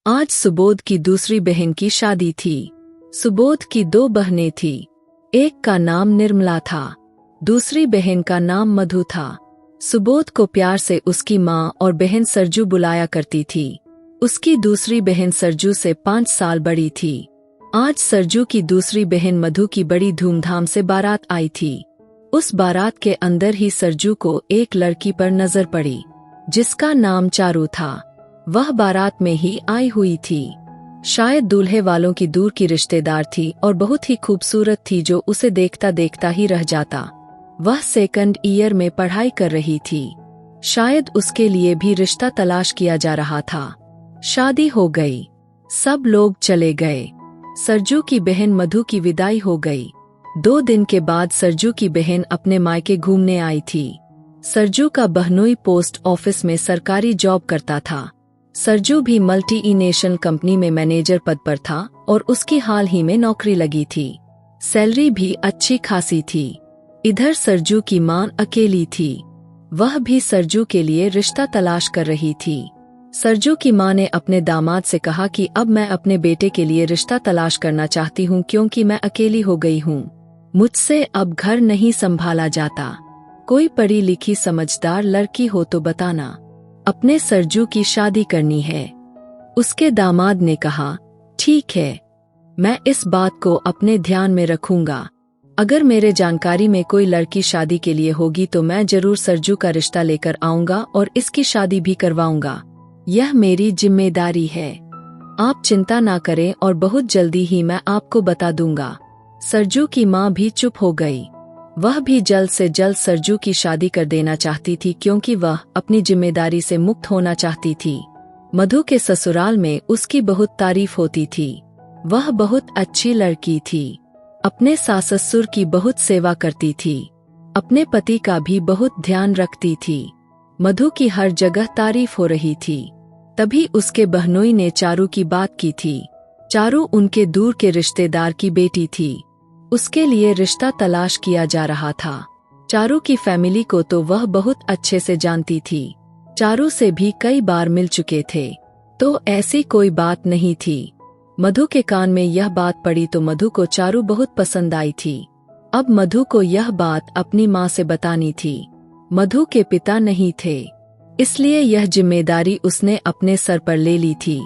आज सुबोध की दूसरी बहन की शादी थी। सुबोध की 2 बहनें थी। एक का नाम निर्मला था, दूसरी बहन का नाम मधु था। सुबोध को प्यार से उसकी माँ और बहन सरजू बुलाया करती थी। उसकी दूसरी बहन सरजू से 5 साल बड़ी थी। आज सरजू की दूसरी बहन मधु की बड़ी धूमधाम से बारात आई थी। उस बारात के अंदर ही सरजू को एक लड़की पर नजर पड़ी जिसका नाम चारू था। वह बारात में ही आई हुई थी। शायद दूल्हे वालों की दूर की रिश्तेदार थी और बहुत ही खूबसूरत थी जो उसे देखता देखता ही रह जाता। वह 2nd ईयर में पढ़ाई कर रही थी। शायद उसके लिए भी रिश्ता तलाश किया जा रहा था। शादी हो गई, सब लोग चले गए। सरजू की बहन मधु की विदाई हो गई। 2 दिन के बाद सरजू की बहन अपने मायके घूमने आई थी। सरजू का बहनोई पोस्ट ऑफिस में सरकारी जॉब करता था। सरजू भी मल्टीनेशनल कंपनी में मैनेजर पद पर था और उसकी हाल ही में नौकरी लगी थी। सैलरी भी अच्छी खासी थी। इधर सरजू की मां अकेली थी। वह भी सरजू के लिए रिश्ता तलाश कर रही थी। सरजू की मां ने अपने दामाद से कहा कि अब मैं अपने बेटे के लिए रिश्ता तलाश करना चाहती हूँ क्योंकि मैं अकेली हो गई हूँ। मुझसे अब घर नहीं संभाला जाता। कोई पढ़ी लिखी समझदार लड़की हो तो बताना। अपने सरजू की शादी करनी है। उसके दामाद ने कहा, ठीक है, मैं इस बात को अपने ध्यान में रखूंगा। अगर मेरे जानकारी में कोई लड़की शादी के लिए होगी तो मैं जरूर सरजू का रिश्ता लेकर आऊंगा और इसकी शादी भी करवाऊंगा। यह मेरी जिम्मेदारी है। आप चिंता ना करें और बहुत जल्दी ही मैं आपको बता दूंगा। सरजू की मां भी चुप हो गई। वह भी जल्द से जल्द सरजू की शादी कर देना चाहती थी क्योंकि वह अपनी जिम्मेदारी से मुक्त होना चाहती थी। मधु के ससुराल में उसकी बहुत तारीफ होती थी। वह बहुत अच्छी लड़की थी। अपने सास ससुर की बहुत सेवा करती थी। अपने पति का भी बहुत ध्यान रखती थी। मधु की हर जगह तारीफ हो रही थी। तभी उसके बहनोई ने चारू की बात की थी। चारू उनके दूर के रिश्तेदार की बेटी थी। उसके लिए रिश्ता तलाश किया जा रहा था। चारू की फैमिली को तो वह बहुत अच्छे से जानती थी। चारू से भी कई बार मिल चुके थे, तो ऐसी कोई बात नहीं थी। मधु के कान में यह बात पड़ी तो मधु को चारू बहुत पसंद आई थी। अब मधु को यह बात अपनी माँ से बतानी थी। मधु के पिता नहीं थे, इसलिए यह जिम्मेदारी उसने अपने सर पर ले ली थी।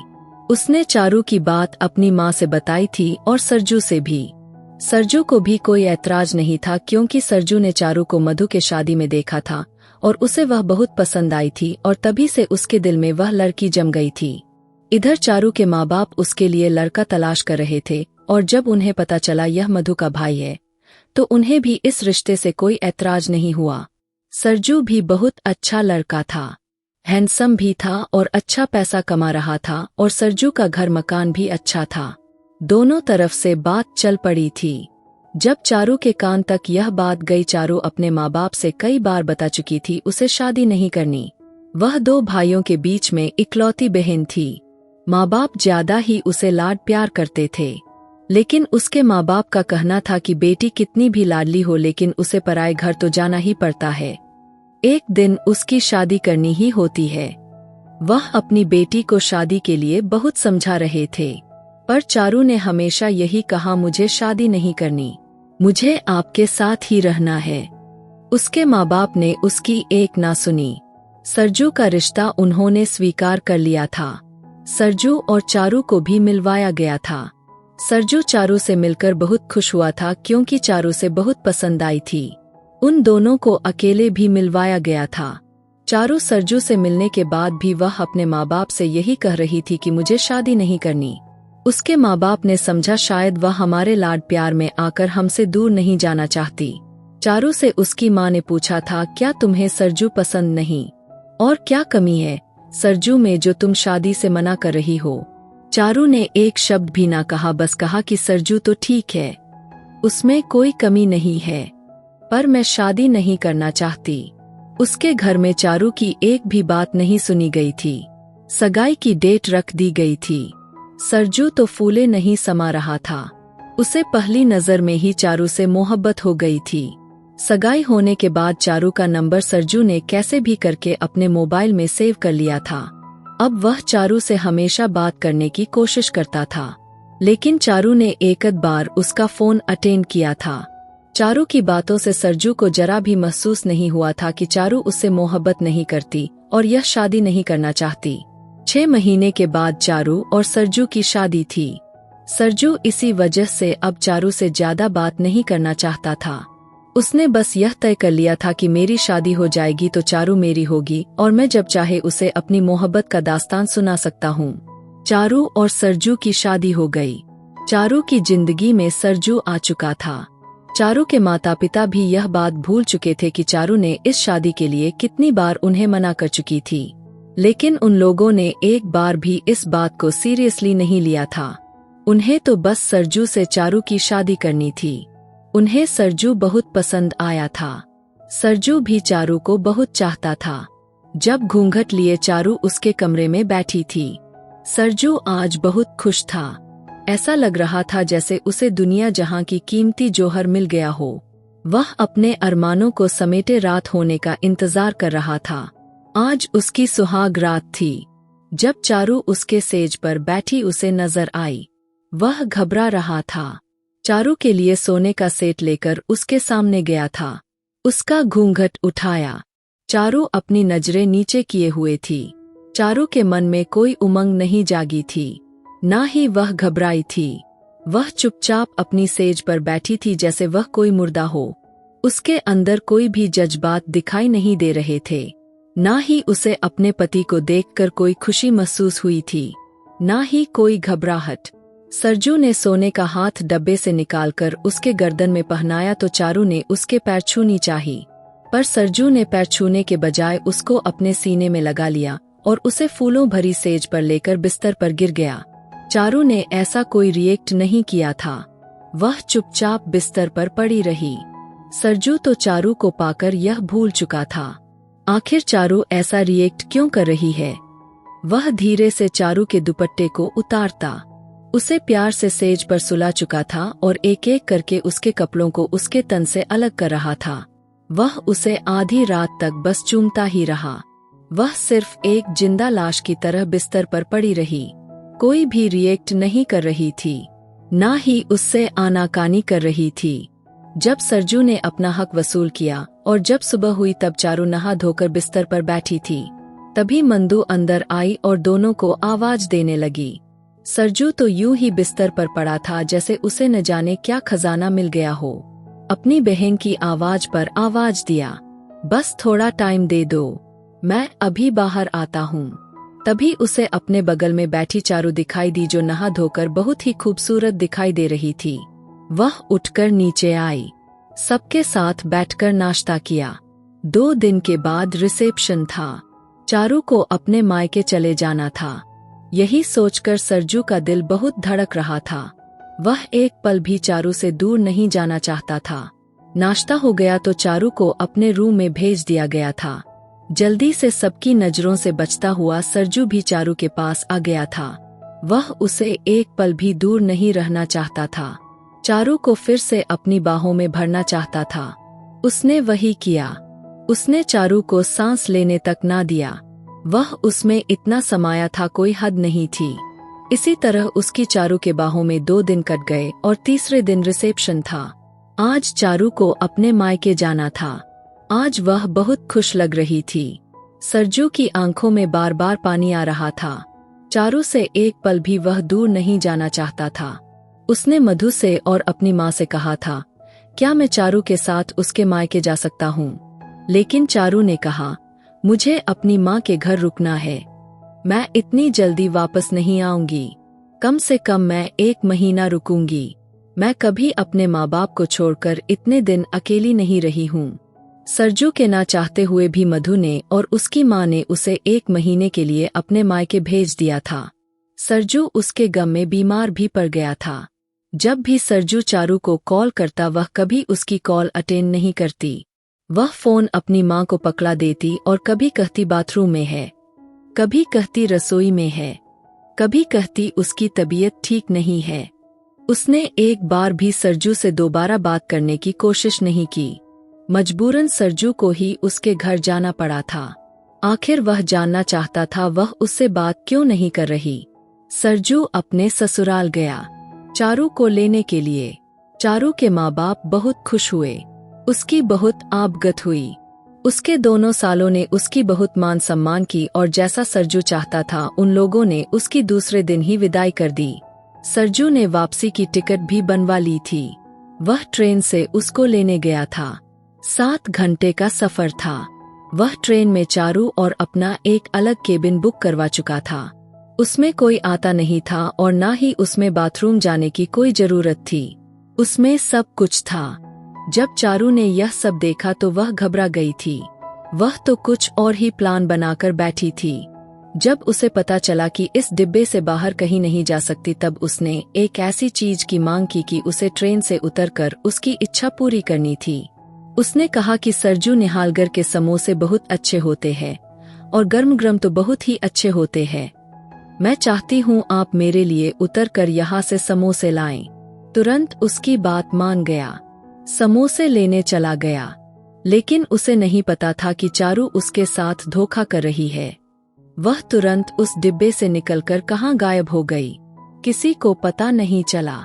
उसने चारू की बात अपनी माँ से बताई थी और सरजू से भी। सरजू को भी कोई ऐतराज नहीं था क्योंकि सरजू ने चारू को मधु के शादी में देखा था और उसे वह बहुत पसंद आई थी और तभी से उसके दिल में वह लड़की जम गई थी। इधर चारू के माँ बाप उसके लिए लड़का तलाश कर रहे थे और जब उन्हें पता चला यह मधु का भाई है तो उन्हें भी इस रिश्ते से कोई ऐतराज नहीं हुआ। सरजू भी बहुत अच्छा लड़का था, हैंडसम भी था और अच्छा पैसा कमा रहा था और सरजू का घर मकान भी अच्छा था। दोनों तरफ से बात चल पड़ी थी। जब चारू के कान तक यह बात गई, चारू अपने माँ बाप से कई बार बता चुकी थी उसे शादी नहीं करनी। वह 2 भाइयों के बीच में इकलौती बहन थी। माँ बाप ज्यादा ही उसे लाड प्यार करते थे, लेकिन उसके माँ बाप का कहना था कि बेटी कितनी भी लाडली हो लेकिन उसे पराए घर तो जाना ही पड़ता है। एक दिन उसकी शादी करनी ही होती है। वह अपनी बेटी को शादी के लिए बहुत समझा रहे थे, पर चारू ने हमेशा यही कहा, मुझे शादी नहीं करनी, मुझे आपके साथ ही रहना है। उसके माँ बाप ने उसकी एक ना सुनी। सरजू का रिश्ता उन्होंने स्वीकार कर लिया था। सरजू और चारू को भी मिलवाया गया था। सरजू चारू से मिलकर बहुत खुश हुआ था क्योंकि चारू से बहुत पसंद आई थी। उन दोनों को अकेले भी मिलवाया गया था। चारू सरजू से मिलने के बाद भी वह अपने माँ बाप से यही कह रही थी कि मुझे शादी नहीं करनी। उसके माँ बाप ने समझा शायद वह हमारे लाड प्यार में आकर हमसे दूर नहीं जाना चाहती। चारू से उसकी माँ ने पूछा था, क्या तुम्हें सरजू पसंद नहीं और क्या कमी है सरजू में जो तुम शादी से मना कर रही हो? चारू ने एक शब्द भी ना कहा, बस कहा कि सरजू तो ठीक है, उसमें कोई कमी नहीं है, पर मैं शादी नहीं करना चाहती। उसके घर में चारू की एक भी बात नहीं सुनी गई थी। सगाई की डेट रख दी गई थी। सरजू तो फूले नहीं समा रहा था। उसे पहली नजर में ही चारू से मोहब्बत हो गई थी। सगाई होने के बाद चारू का नंबर सरजू ने कैसे भी करके अपने मोबाइल में सेव कर लिया था। अब वह चारू से हमेशा बात करने की कोशिश करता था, लेकिन चारू ने एक आध बार उसका फोन अटेंड किया था। चारू की बातों से सरजू को जरा भी महसूस नहीं हुआ था कि चारू उससे मोहब्बत नहीं करती और यह शादी नहीं करना चाहती। 6 महीने के बाद चारू और सरजू की शादी थी। सरजू इसी वजह से अब चारू से ज्यादा बात नहीं करना चाहता था। उसने बस यह तय कर लिया था कि मेरी शादी हो जाएगी तो चारू मेरी होगी और मैं जब चाहे उसे अपनी मोहब्बत का दास्तान सुना सकता हूँ। चारू और सरजू की शादी हो गई। चारू की जिंदगी में सरजू आ चुका था। चारू के माता पिता भी यह बात भूल चुके थे कि चारू ने इस शादी के लिए कितनी बार उन्हें मना कर चुकी थी, लेकिन उन लोगों ने एक बार भी इस बात को सीरियसली नहीं लिया था। उन्हें तो बस सरजू से चारू की शादी करनी थी। उन्हें सरजू बहुत पसंद आया था। सरजू भी चारू को बहुत चाहता था। जब घूंघट लिए चारू उसके कमरे में बैठी थी, सरजू आज बहुत खुश था। ऐसा लग रहा था जैसे उसे दुनिया जहां की कीमती जौहर मिल गया हो। वह अपने अरमानों को समेटे रात होने का इंतजार कर रहा था। आज उसकी सुहाग रात थी। जब चारू उसके सेज पर बैठी उसे नजर आई, वह घबरा रहा था। चारू के लिए सोने का सेट लेकर उसके सामने गया था। उसका घूंघट उठाया। चारू अपनी नजरें नीचे किए हुए थी। चारू के मन में कोई उमंग नहीं जागी थी, ना ही वह घबराई थी। वह चुपचाप अपनी सेज पर बैठी थी जैसे वह कोई मुर्दा हो। उसके अंदर कोई भी जज्बात दिखाई नहीं दे रहे थे। ना ही उसे अपने पति को देखकर कोई खुशी महसूस हुई थी, ना ही कोई घबराहट। सरजू ने सोने का हाथ डब्बे से निकालकर उसके गर्दन में पहनाया तो चारू ने उसके पैर छूनी चाही, पर सरजू ने पैर छूने के बजाय उसको अपने सीने में लगा लिया और उसे फूलों भरी सेज पर लेकर बिस्तर पर गिर गया। चारू ने ऐसा कोई रिएक्ट नहीं किया था। वह चुपचाप बिस्तर पर पड़ी रही। सरजू तो चारू को पाकर यह भूल चुका था। आखिर चारू ऐसा रिएक्ट क्यों कर रही है? वह धीरे से चारू के दुपट्टे को उतारता। उसे प्यार से सेज पर सुला चुका था और एक एक करके उसके कपड़ों को उसके तन से अलग कर रहा था। वह उसे आधी रात तक बस चूमता ही रहा। वह सिर्फ एक जिंदा लाश की तरह बिस्तर पर पड़ी रही। कोई भी रिएक्ट नहीं कर रही थी, ना ही उससे आनाकानी कर रही थी। जब सरजू ने अपना हक वसूल किया और जब सुबह हुई तब चारू नहा धोकर बिस्तर पर बैठी थी। तभी मंदू अंदर आई और दोनों को आवाज देने लगी। सरजू तो यूं ही बिस्तर पर पड़ा था जैसे उसे न जाने क्या खजाना मिल गया हो। अपनी बहन की आवाज पर आवाज दिया, बस थोड़ा टाइम दे दो, मैं अभी बाहर आता हूँ। तभी उसे अपने बगल में बैठी चारू दिखाई दी जो नहा धोकर बहुत ही खूबसूरत दिखाई दे रही थी। वह उठकर नीचे आई। सबके साथ बैठकर नाश्ता किया। 2 दिन के बाद रिसेप्शन था। चारू को अपने मायके चले जाना था। यही सोचकर सरजू का दिल बहुत धड़क रहा था। वह एक पल भी चारू से दूर नहीं जाना चाहता था। नाश्ता हो गया तो चारू को अपने रूम में भेज दिया गया था। जल्दी से सबकी नजरों से बचता हुआ सरजू भी चारू के पास आ गया था। वह उसे एक पल भी दूर नहीं रहना चाहता था। चारू को फिर से अपनी बाहों में भरना चाहता था। उसने वही किया। उसने चारू को सांस लेने तक ना दिया। वह उसमें इतना समाया था कोई हद नहीं थी। इसी तरह उसकी चारू के बाहों में 2 दिन कट गए और तीसरे दिन रिसेप्शन था। आज चारू को अपने मायके जाना था। आज वह बहुत खुश लग रही थी। सरजू की आंखों में बार बार पानी आ रहा था। चारू से एक पल भी वह दूर नहीं जाना चाहता था। उसने मधु से और अपनी माँ से कहा था, क्या मैं चारू के साथ उसके मायके जा सकता हूँ? लेकिन चारू ने कहा, मुझे अपनी माँ के घर रुकना है। मैं इतनी जल्दी वापस नहीं आऊंगी। कम से कम मैं 1 महीना रुकूंगी। मैं कभी अपने माँ बाप को छोड़कर इतने दिन अकेली नहीं रही हूँ। सरजू के ना चाहते हुए भी मधु ने और उसकी माँ ने उसे 1 महीने के लिए अपने मायके भेज दिया था। सरजू उसके गम में बीमार भी पड़ गया था। जब भी सरजू चारू को कॉल करता वह कभी उसकी कॉल अटेंड नहीं करती। वह फोन अपनी माँ को पकड़ा देती और कभी कहती बाथरूम में है, कभी कहती रसोई में है, कभी कहती उसकी तबीयत ठीक नहीं है। उसने एक बार भी सरजू से दोबारा बात करने की कोशिश नहीं की। मजबूरन सरजू को ही उसके घर जाना पड़ा था। आखिर वह जानना चाहता था वह उससे बात क्यों नहीं कर रही। सरजू अपने ससुराल गया चारू को लेने के लिए। चारू के माँ बाप बहुत खुश हुए। उसकी बहुत आबगत हुई। उसके दोनों सालों ने उसकी बहुत मान सम्मान की और जैसा सरजू चाहता था उन लोगों ने उसकी दूसरे दिन ही विदाई कर दी। सरजू ने वापसी की टिकट भी बनवा ली थी। वह ट्रेन से उसको लेने गया था। 7 घंटे का सफर था। वह ट्रेन में चारू और अपना एक अलग केबिन बुक करवा चुका था। उसमें कोई आता नहीं था और ना ही उसमें बाथरूम जाने की कोई जरूरत थी। उसमें सब कुछ था। जब चारू ने यह सब देखा तो वह घबरा गई थी। वह तो कुछ और ही प्लान बनाकर बैठी थी। जब उसे पता चला कि इस डिब्बे से बाहर कहीं नहीं जा सकती तब उसने एक ऐसी चीज की मांग की कि उसे ट्रेन से उतरकर उसकी इच्छा पूरी करनी थी। उसने कहा कि सरजू निहालगर के समोसे बहुत अच्छे होते हैं और गर्म गर्म तो बहुत ही अच्छे होते हैं। मैं चाहती हूँ आप मेरे लिए उतरकर यहाँ से समोसे लाएं। तुरंत उसकी बात मान गया। समोसे लेने चला गया। लेकिन उसे नहीं पता था कि चारू उसके साथ धोखा कर रही है। वह तुरंत उस डिब्बे से निकलकर कहाँ गायब हो गई, किसी को पता नहीं चला।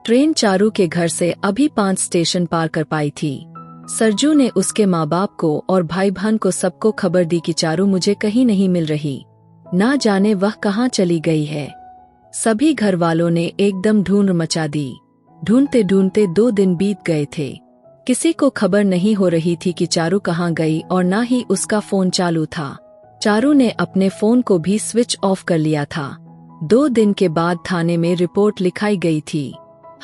ट्रेन चारू के घर से अभी 5 स्टेशन पार कर पाई थी। सरजू ने उसके माँ बाप को और भाई बहन को सबको खबर दी कि चारू मुझे कहीं नहीं मिल रही, ना जाने वह कहाँ चली गई है। सभी घर वालों ने एकदम ढूंढ मचा दी। ढूंढते ढूंढते 2 दिन बीत गए थे। किसी को खबर नहीं हो रही थी कि चारू कहाँ गई और ना ही उसका फोन चालू था। चारू ने अपने फोन को भी स्विच ऑफ कर लिया था। 2 दिन के बाद थाने में रिपोर्ट लिखाई गई थी।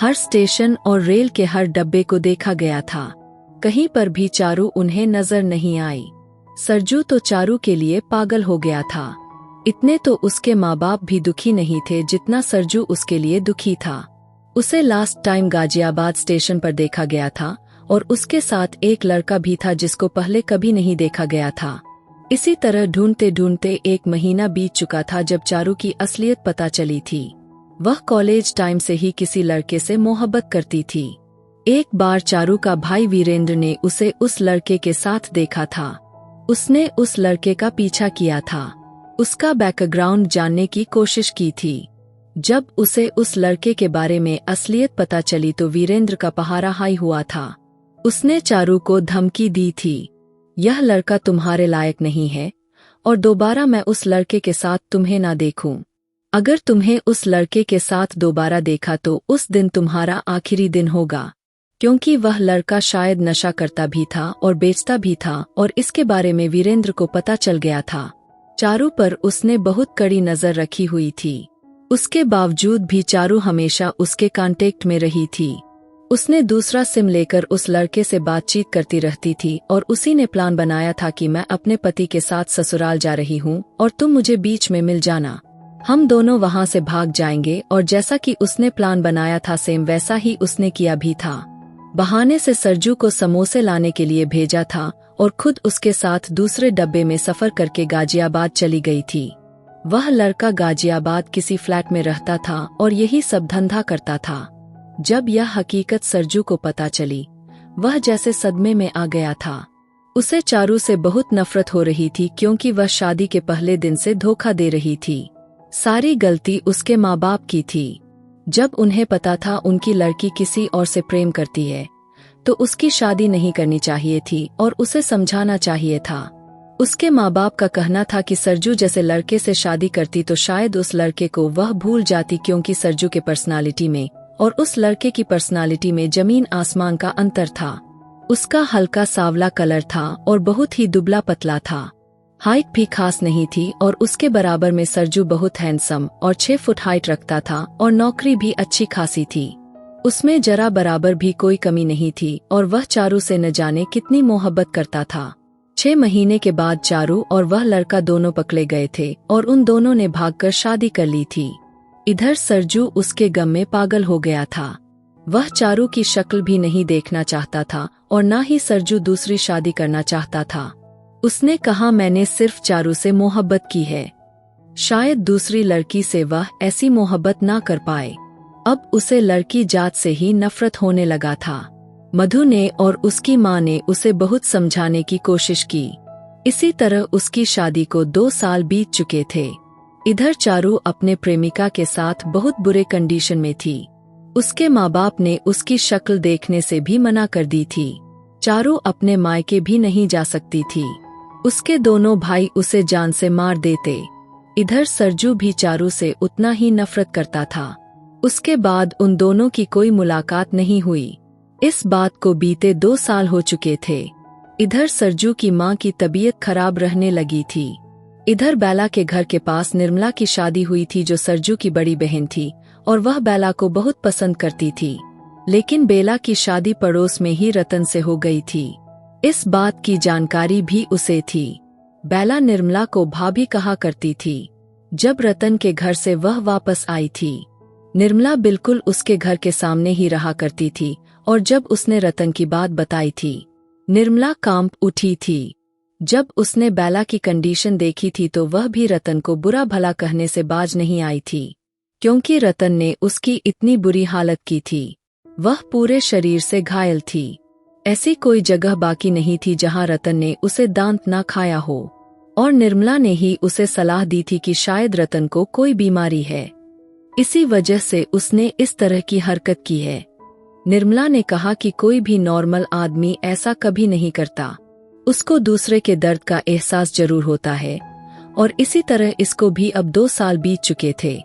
हर स्टेशन और रेल के हर डब्बे को देखा गया था। कहीं पर भी चारू उन्हें नजर नहीं आई। सरजू तो चारू के लिए पागल हो गया था। इतने तो उसके माँ बाप भी दुखी नहीं थे जितना सरजू उसके लिए दुखी था। उसे लास्ट टाइम गाजियाबाद स्टेशन पर देखा गया था और उसके साथ एक लड़का भी था जिसको पहले कभी नहीं देखा गया था। इसी तरह ढूंढते ढूंढते 1 महीना बीत चुका था जब चारू की असलियत पता चली थी। वह कॉलेज टाइम से ही किसी लड़के से मोहब्बत करती थी। एक बार चारू का भाई वीरेंद्र ने उसे उस लड़के के साथ देखा था। उसने उस लड़के का पीछा किया था। उसका बैकग्राउंड जानने की कोशिश की थी। जब उसे उस लड़के के बारे में असलियत पता चली तो वीरेंद्र का पहाड़ा हाई हुआ था। उसने चारू को धमकी दी थी, यह लड़का तुम्हारे लायक नहीं है और दोबारा मैं उस लड़के के साथ तुम्हें ना देखूं। अगर तुम्हें उस लड़के के साथ दोबारा देखा तो उस दिन तुम्हारा आखिरी दिन होगा। क्योंकि वह लड़का शायद नशा करता भी था और बेचता भी था और इसके बारे में वीरेंद्र को पता चल गया था। चारू पर उसने बहुत कड़ी नजर रखी हुई थी। उसके बावजूद भी चारू हमेशा उसके कांटेक्ट में रही थी। उसने दूसरा सिम लेकर उस लड़के से बातचीत करती रहती थी और उसी ने प्लान बनाया था कि मैं अपने पति के साथ ससुराल जा रही हूँ और तुम मुझे बीच में मिल जाना। हम दोनों वहाँ से भाग जाएंगे और जैसा कि उसने प्लान बनाया था सेम वैसा ही उसने किया भी था। बहाने से सरजू को समोसे लाने के लिए भेजा था और खुद उसके साथ दूसरे डब्बे में सफर करके गाजियाबाद चली गई थी। वह लड़का गाजियाबाद किसी फ्लैट में रहता था और यही सब धंधा करता था। जब यह हकीकत सरजू को पता चली, वह जैसे सदमे में आ गया था। उसे चारू से बहुत नफरत हो रही थी क्योंकि वह शादी के पहले दिन से धोखा दे रही थी। सारी गलती उसके माँ बाप की थी। जब उन्हें पता था उनकी लड़की किसी और से प्रेम करती है तो उसकी शादी नहीं करनी चाहिए थी और उसे समझाना चाहिए था। उसके माँ बाप का कहना था कि सरजू जैसे लड़के से शादी करती तो शायद उस लड़के को वह भूल जाती क्योंकि सरजू के पर्सनालिटी में और उस लड़के की पर्सनालिटी में जमीन आसमान का अंतर था। उसका हल्का सांवला कलर था और बहुत ही दुबला पतला था। हाइट भी खास नहीं थी और उसके बराबर में सरजू बहुत हैंडसम और 6 फुट हाइट रखता था और नौकरी भी अच्छी खासी थी। उसमें जरा बराबर भी कोई कमी नहीं थी और वह चारू से न जाने कितनी मोहब्बत करता था। 6 महीने के बाद चारू और वह लड़का दोनों पकड़े गए थे और उन दोनों ने भागकर शादी कर ली थी। इधर सरजू उसके गम में पागल हो गया था। वह चारू की शक्ल भी नहीं देखना चाहता था और ना ही सरजू दूसरी शादी करना चाहता था। उसने कहा, मैंने सिर्फ चारू से मोहब्बत की है, शायद दूसरी लड़की से वह ऐसी मोहब्बत ना कर पाए। अब उसे लड़की जात से ही नफरत होने लगा था। मधु ने और उसकी माँ ने उसे बहुत समझाने की कोशिश की। इसी तरह उसकी शादी को 2 साल बीत चुके थे। इधर चारू अपने प्रेमिका के साथ बहुत बुरे कंडीशन में थी। उसके माँ बाप ने उसकी शक्ल देखने से भी मना कर दी थी। चारू अपने मायके भी नहीं जा सकती थी। उसके दोनों भाई उसे जान से मार देते। इधर सरजू भी चारू से उतना ही नफरत करता था। उसके बाद उन दोनों की कोई मुलाकात नहीं हुई। इस बात को बीते 2 साल हो चुके थे। इधर सरजू की माँ की तबीयत खराब रहने लगी थी। इधर बेला के घर के पास निर्मला की शादी हुई थी, जो सरजू की बड़ी बहन थी और वह बेला को बहुत पसंद करती थी। लेकिन बेला की शादी पड़ोस में ही रतन से हो गई थी। इस बात की जानकारी भी उसे थी। बेला निर्मला को भाभी कहा करती थी। जब रतन के घर से वह वापस आई थी, निर्मला बिल्कुल उसके घर के सामने ही रहा करती थी और जब उसने रतन की बात बताई थी, निर्मला कांप उठी थी। जब उसने बेला की कंडीशन देखी थी तो वह भी रतन को बुरा भला कहने से बाज नहीं आई थी, क्योंकि रतन ने उसकी इतनी बुरी हालत की थी। वह पूरे शरीर से घायल थी। ऐसी कोई जगह बाकी नहीं थी जहां रतन ने उसे दांत ना खाया हो। और निर्मला ने ही उसे सलाह दी थी कि शायद रतन को कोई बीमारी है, इसी वजह से उसने इस तरह की हरकत की है। निर्मला ने कहा कि कोई भी नॉर्मल आदमी ऐसा कभी नहीं करता। उसको दूसरे के दर्द का एहसास जरूर होता है। और इसी तरह इसको भी अब 2 साल बीत चुके थे।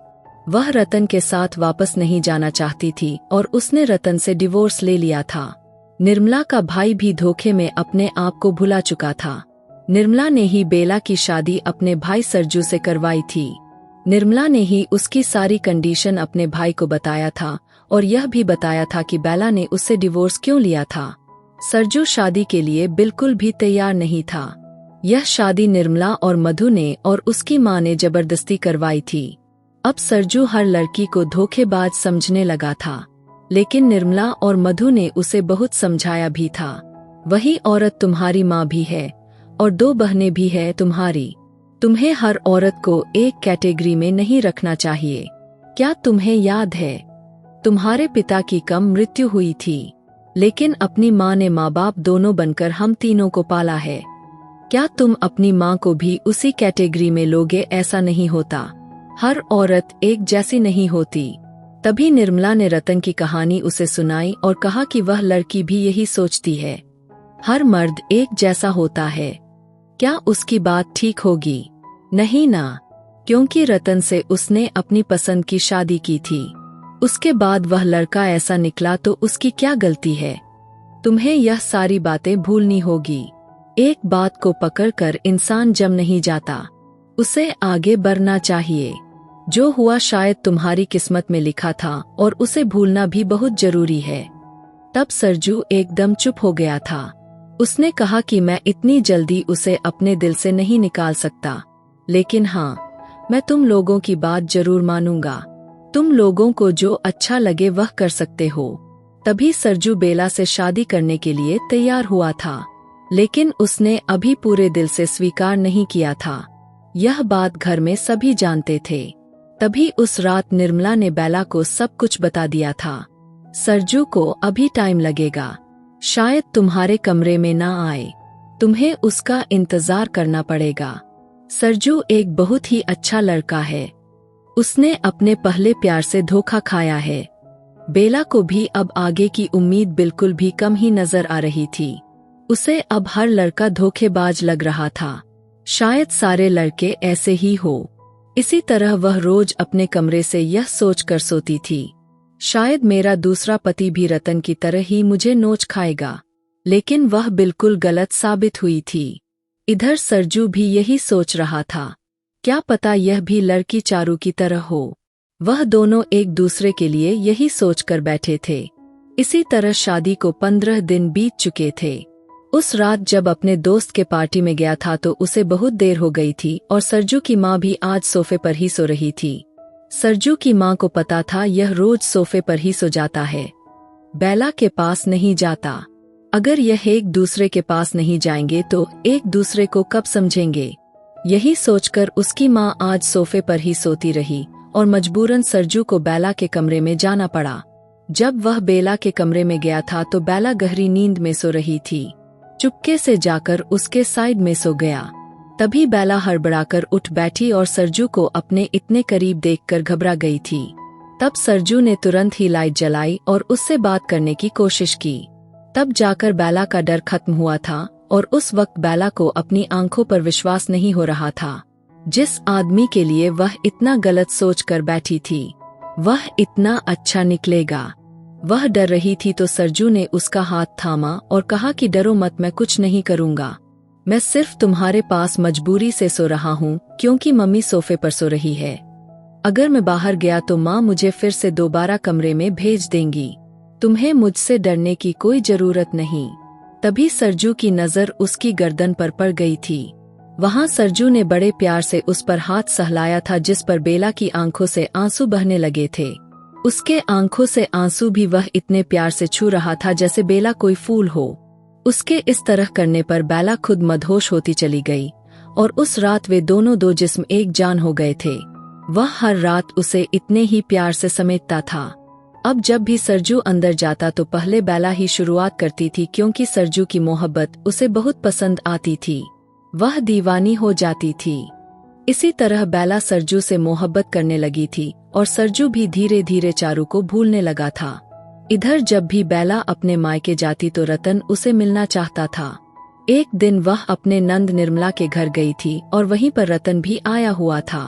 वह रतन के साथ वापस नहीं जाना चाहती थी और उसने रतन से डिवोर्स ले लिया था। निर्मला का भाई भी धोखे में अपने आप को भुला चुका था। निर्मला ने ही बेला की शादी अपने भाई सरजू से करवाई थी। निर्मला ने ही उसकी सारी कंडीशन अपने भाई को बताया था और यह भी बताया था कि बेला ने उससे डिवोर्स क्यों लिया था। सरजू शादी के लिए बिल्कुल भी तैयार नहीं था। यह शादी निर्मला और मधु ने और उसकी माँ ने जबरदस्ती करवाई थी। अब सरजू हर लड़की को धोखेबाज समझने लगा था, लेकिन निर्मला और मधु ने उसे बहुत समझाया भी था। वही औरत तुम्हारी माँ भी है और 2 बहनें भी है तुम्हारी। तुम्हें हर औरत को एक कैटेगरी में नहीं रखना चाहिए। क्या तुम्हें याद है, तुम्हारे पिता की कम मृत्यु हुई थी, लेकिन अपनी माँ ने माँ बाप दोनों बनकर हम तीनों को पाला है। क्या तुम अपनी माँ को भी उसी कैटेगरी में लोगे? ऐसा नहीं होता। हर औरत एक जैसी नहीं होती। तभी निर्मला ने रतन की कहानी उसे सुनाई और कहा कि वह लड़की भी यही सोचती है, हर मर्द एक जैसा होता है। क्या उसकी बात ठीक होगी? नहीं ना, क्योंकि रतन से उसने अपनी पसंद की शादी की थी। उसके बाद वह लड़का ऐसा निकला तो उसकी क्या गलती है? तुम्हें यह सारी बातें भूलनी होगी। एक बात को पकड़कर इंसान जम नहीं जाता, उसे आगे बढ़ना चाहिए। जो हुआ शायद तुम्हारी किस्मत में लिखा था और उसे भूलना भी बहुत जरूरी है। तब सरजू एकदम चुप हो गया था। उसने कहा कि मैं इतनी जल्दी उसे अपने दिल से नहीं निकाल सकता, लेकिन हाँ, मैं तुम लोगों की बात जरूर मानूंगा। तुम लोगों को जो अच्छा लगे वह कर सकते हो। तभी सरजू बेला से शादी करने के लिए तैयार हुआ था, लेकिन उसने अभी पूरे दिल से स्वीकार नहीं किया था। यह बात घर में सभी जानते थे। तभी उस रात निर्मला ने बेला को सब कुछ बता दिया था। सरजू को अभी टाइम लगेगा, शायद तुम्हारे कमरे में ना आए, तुम्हें उसका इंतजार करना पड़ेगा। सरजू एक बहुत ही अच्छा लड़का है। उसने अपने पहले प्यार से धोखा खाया है। बेला को भी अब आगे की उम्मीद बिल्कुल भी कम ही नजर आ रही थी। उसे अब हर लड़का धोखेबाज लग रहा था। शायद सारे लड़के ऐसे ही हो। इसी तरह वह रोज अपने कमरे से यह सोचकर सोती थी, शायद मेरा दूसरा पति भी रतन की तरह ही मुझे नोच खाएगा। लेकिन वह बिल्कुल गलत साबित हुई थी। इधर सरजू भी यही सोच रहा था, क्या पता यह भी लड़की चारू की तरह हो। वह दोनों एक दूसरे के लिए यही सोचकर बैठे थे। इसी तरह शादी को 15 दिन बीत चुके थे। उस रात जब अपने दोस्त के पार्टी में गया था तो उसे बहुत देर हो गई थी और सरजू की माँ भी आज सोफे पर ही सो रही थी। सरजू की माँ को पता था यह रोज सोफे पर ही सो जाता है, बेला के पास नहीं जाता। अगर यह एक दूसरे के पास नहीं जाएंगे तो एक दूसरे को कब समझेंगे। यही सोचकर उसकी माँ आज सोफे पर ही सोती रही और मजबूरन सरजू को बेला के कमरे में जाना पड़ा। जब वह बेला के कमरे में गया था तो बेला गहरी नींद में सो रही थी। चुपके से जाकर उसके साइड में सो गया। तभी बेला हड़बड़ाकर उठ बैठी और सरजू को अपने इतने करीब देखकर घबरा गई थी। तब सरजू ने तुरंत ही लाइट जलाई और उससे बात करने की कोशिश की। तब जाकर बेला का डर खत्म हुआ था और उस वक्त बेला को अपनी आंखों पर विश्वास नहीं हो रहा था। जिस आदमी के लिए वह इतना गलत सोच कर बैठी थी, वह इतना अच्छा निकलेगा। वह डर रही थी तो सरजू ने उसका हाथ थामा और कहा कि डरो मत, मैं कुछ नहीं करूँगा। मैं सिर्फ तुम्हारे पास मजबूरी से सो रहा हूँ क्योंकि मम्मी सोफे पर सो रही है। अगर मैं बाहर गया तो माँ मुझे फिर से दोबारा कमरे में भेज देंगी। तुम्हें मुझसे डरने की कोई जरूरत नहीं। तभी सरजू की नजर उसकी गर्दन पर पड़ गई थी। वहाँ सरजू ने बड़े प्यार से उस पर हाथ सहलाया था, जिस पर बेला की आंखों से आंसू बहने लगे थे। उसके आंखों से आंसू भी वह इतने प्यार से छू रहा था जैसे बेला कोई फूल हो। उसके इस तरह करने पर बेला खुद मदहोश होती चली गई और उस रात वे दोनों दो जिस्म एक जान हो गए थे। वह हर रात उसे इतने ही प्यार से समेटता था। अब जब भी सरजू अंदर जाता तो पहले बेला ही शुरुआत करती थी, क्योंकि सरजू की मोहब्बत उसे बहुत पसंद आती थी। वह दीवानी हो जाती थी। इसी तरह बेला सरजू से मोहब्बत करने लगी थी और सरजू भी धीरे धीरे चारू को भूलने लगा था। इधर जब भी बेला अपने मायके जाती तो रतन उसे मिलना चाहता था। एक दिन वह अपने नंद निर्मला के घर गई थी और वहीं पर रतन भी आया हुआ था।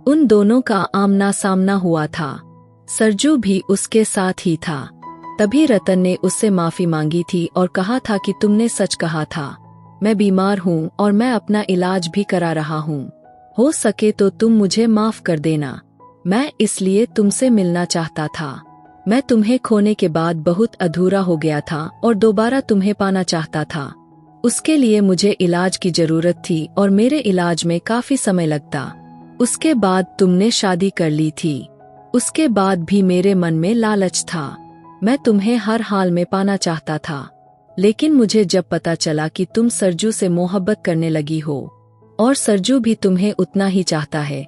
उन दोनों का आमना सामना हुआ था। सरजू भी उसके साथ ही था। तभी रतन ने उससे माफी मांगी थी और कहा था कि तुमने सच कहा था, मैं बीमार हूँ और मैं अपना इलाज भी करा रहा हूँ। हो सके तो तुम मुझे माफ कर देना। मैं इसलिए तुमसे मिलना चाहता था। मैं तुम्हें खोने के बाद बहुत अधूरा हो गया था और दोबारा तुम्हें पाना चाहता था। उसके लिए मुझे इलाज की जरूरत थी और मेरे इलाज में काफी समय लगता। उसके बाद तुमने शादी कर ली थी। उसके बाद भी मेरे मन में लालच था। मैं तुम्हें हर हाल में पाना चाहता था। लेकिन मुझे जब पता चला कि तुम सरजू से मोहब्बत करने लगी हो और सरजू भी तुम्हें उतना ही चाहता है,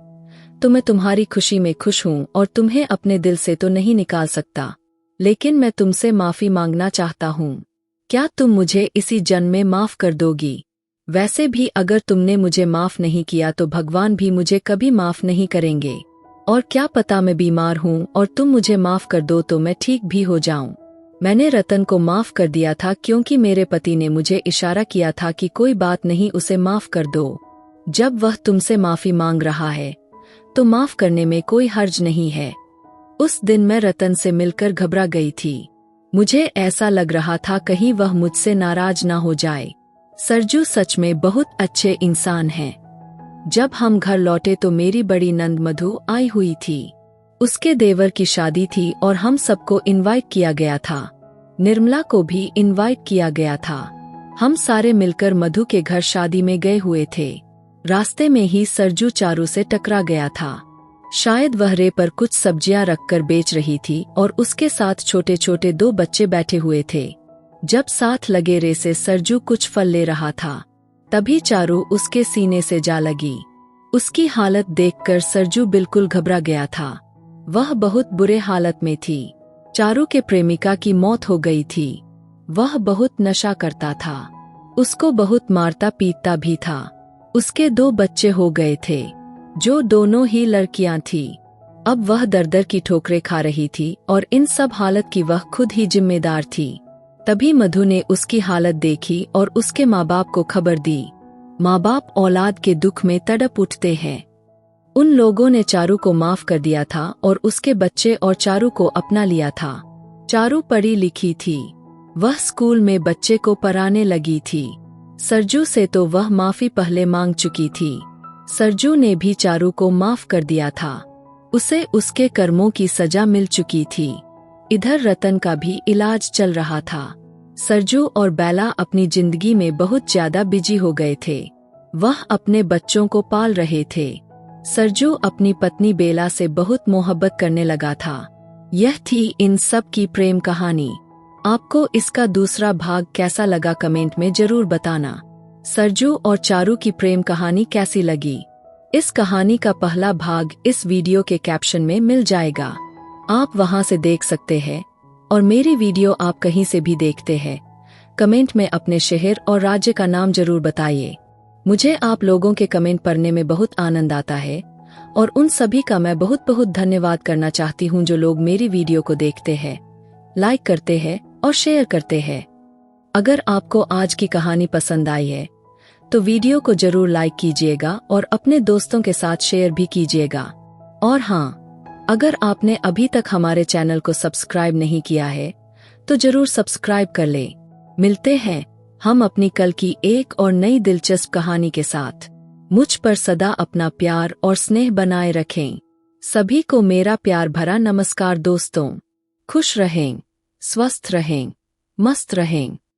तो मैं तुम्हारी खुशी में खुश हूँ और तुम्हें अपने दिल से तो नहीं निकाल सकता, लेकिन मैं तुमसे माफी मांगना चाहता हूँ। क्या तुम मुझे इसी जन्म में माफ कर दोगी? वैसे भी अगर तुमने मुझे माफ नहीं किया तो भगवान भी मुझे कभी माफ नहीं करेंगे। और क्या पता मैं बीमार हूँ और तुम मुझे माफ कर दो तो मैं ठीक भी हो जाऊं। मैंने रतन को माफ कर दिया था क्योंकि मेरे पति ने मुझे इशारा किया था कि कोई बात नहीं, उसे माफ कर दो। जब वह तुमसे माफी मांग रहा है तो माफ करने में कोई हर्ज नहीं है। उस दिन मैं रतन से मिलकर घबरा गई थी। मुझे ऐसा लग रहा था कहीं वह मुझसे नाराज ना हो जाए। सरजू सच में बहुत अच्छे इंसान हैं। जब हम घर लौटे तो मेरी बड़ी नंद मधु आई हुई थी। उसके देवर की शादी थी और हम सबको इनवाइट किया गया था। निर्मला को भी इनवाइट किया गया था। हम सारे मिलकर मधु के घर शादी में गए हुए थे। रास्ते में ही सरजू चारू से टकरा गया था। शायद वह रे पर कुछ सब्जियां रखकर बेच रही थी और उसके साथ छोटे छोटे दो बच्चे बैठे हुए थे। जब साथ लगे रे से सरजू कुछ फल ले रहा था, तभी चारू उसके सीने से जा लगी। उसकी हालत देखकर सरजू बिल्कुल घबरा गया था। वह बहुत बुरे हालत में थी। चारू के प्रेमिका की मौत हो गई थी। वह बहुत नशा करता था। उसको बहुत मारता पीटता भी था। उसके दो बच्चे हो गए थे, जो दोनों ही लड़कियां थी। अब वह दर दर की ठोकरें खा रही थी और इन सब हालत की वह खुद ही जिम्मेदार थी। तभी मधु ने उसकी हालत देखी और उसके माँ बाप को खबर दी। माँ बाप औलाद के दुख में तड़प उठते हैं। उन लोगों ने चारू को माफ कर दिया था और उसके बच्चे और चारू को अपना लिया था। चारू पढ़ी लिखी थी। वह स्कूल में बच्चे को पढ़ाने लगी थी। सरजू से तो वह माफी पहले मांग चुकी थी। सरजू ने भी चारू को माफ कर दिया था। उसे उसके कर्मों की सजा मिल चुकी थी। इधर रतन का भी इलाज चल रहा था। सरजू और बेला अपनी जिंदगी में बहुत ज्यादा बिजी हो गए थे। वह अपने बच्चों को पाल रहे थे। सरजू अपनी पत्नी बेला से बहुत मोहब्बत करने लगा था। यह थी इन सब की प्रेम कहानी। आपको इसका दूसरा भाग कैसा लगा कमेंट में जरूर बताना। सरजू और चारू की प्रेम कहानी कैसी लगी? इस कहानी का पहला भाग इस वीडियो के कैप्शन में मिल जाएगा। आप वहां से देख सकते हैं। और मेरी वीडियो आप कहीं से भी देखते हैं कमेंट में अपने शहर और राज्य का नाम जरूर बताइए। मुझे आप लोगों के कमेंट पढ़ने में बहुत आनंद आता है और उन सभी का मैं बहुत बहुत धन्यवाद करना चाहती हूँ जो लोग मेरी वीडियो को देखते हैं, लाइक करते हैं और शेयर करते हैं। अगर आपको आज की कहानी पसंद आई है तो वीडियो को जरूर लाइक कीजिएगा और अपने दोस्तों के साथ शेयर भी कीजिएगा। और हाँ, अगर आपने अभी तक हमारे चैनल को सब्सक्राइब नहीं किया है तो जरूर सब्सक्राइब कर लें। मिलते हैं हम अपनी कल की एक और नई दिलचस्प कहानी के साथ। मुझ पर सदा अपना प्यार और स्नेह बनाए रखें। सभी को मेरा प्यार भरा नमस्कार दोस्तों। खुश रहें, स्वस्थ रहें, मस्त रहें।